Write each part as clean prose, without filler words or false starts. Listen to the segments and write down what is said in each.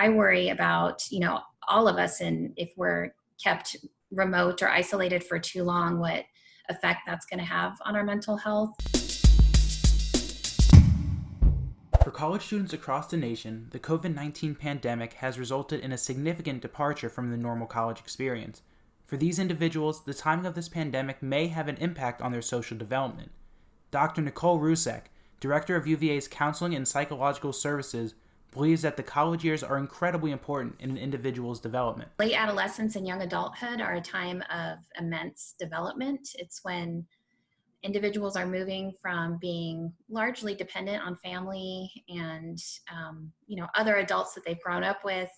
I worry about, all of us, and if we're kept remote or isolated for too long, what effect that's going to have on our mental health. For college students across the nation, the COVID-19 pandemic has resulted in a significant departure from the normal college experience. For these individuals, the timing of this pandemic may have an impact on their social development. Dr. Nicole Ruzek, Director of UVA's Counseling and Psychological Services, believes that the college years are incredibly important in an individual's development. Late adolescence and young adulthood are a time of immense development. It's when individuals are moving from being largely dependent on family and other adults that they've grown up with,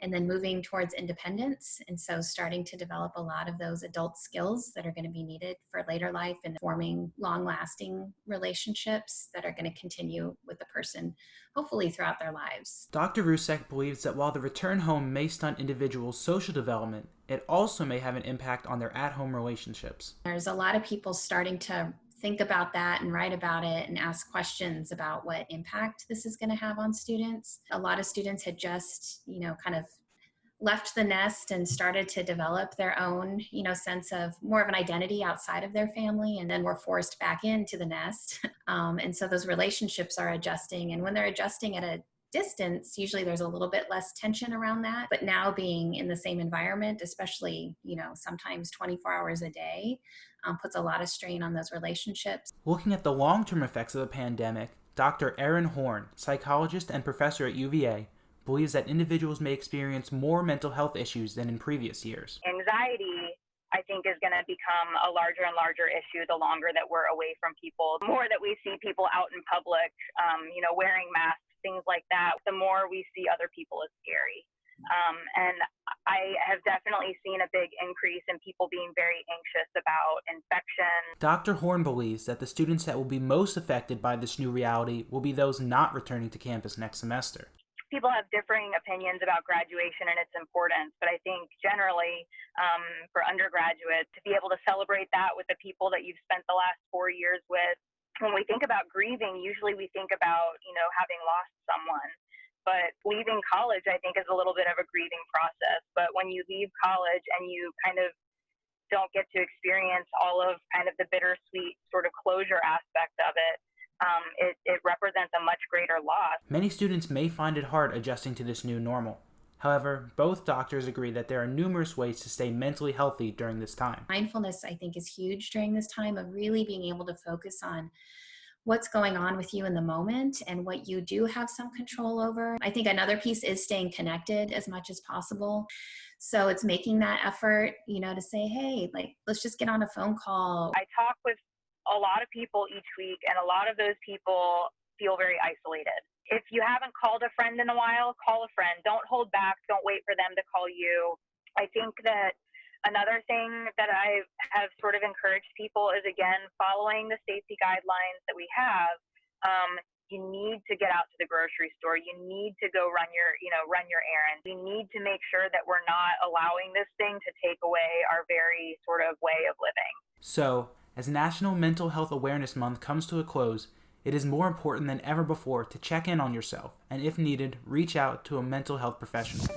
and then moving towards independence. And so starting to develop a lot of those adult skills that are going to be needed for later life and forming long-lasting relationships that are going to continue with the person, hopefully throughout their lives. Dr. Ruzek believes that while the return home may stunt individuals' social development, it also may have an impact on their at-home relationships. There's a lot of people starting to think about that and write about it and ask questions about what impact this is going to have on students. A lot of students had just, kind of left the nest and started to develop their own, sense of more of an identity outside of their family, and then were forced back into the nest. And so those relationships are adjusting. And when they're adjusting at a distance, usually there's a little bit less tension around that. But now being in the same environment, especially, sometimes 24 hours a day, puts a lot of strain on those relationships. Looking at the long-term effects of the pandemic, Dr. Erin Horn, Psychologist and Professor at UVA, believes that individuals may experience more mental health issues than in previous years. Anxiety, I think, is going to become a larger and larger issue the longer that we're away from people. The more that we see people out in public, wearing masks, things like that, the more we see other people as scary. And I have definitely seen a big increase in people being very anxious about infection. Dr. Horn believes that the students that will be most affected by this new reality will be those not returning to campus next semester. People have differing opinions about graduation and its importance, but I think generally for undergraduates, to be able to celebrate that with the people that you've spent the last 4 years with. When we think about grieving, usually we think about, having lost someone. But leaving college, I think, is a little bit of a grieving process. But when you leave college and you kind of don't get to experience all of kind of the bittersweet sort of closure aspect of it, it represents a much greater loss. Many students may find it hard adjusting to this new normal. However, both doctors agree that there are numerous ways to stay mentally healthy during this time. Mindfulness, I think, is huge during this time of really being able to focus on what's going on with you in the moment and what you do have some control over. I think another piece is staying connected as much as possible. So it's making that effort, to say, hey, let's just get on a phone call. I talk with a lot of people each week, and a lot of those people feel very isolated. If you haven't called a friend in a while, call a friend. Don't hold back. Don't wait for them to call you. I think that another thing that I have sort of encouraged people is, again, following the safety guidelines that we have. You need to get out to the grocery store. You need to go run your errands. We need to make sure that we're not allowing this thing to take away our very sort of way of living. So, as National Mental Health Awareness Month comes to a close, it is more important than ever before to check in on yourself and, if needed, reach out to a mental health professional.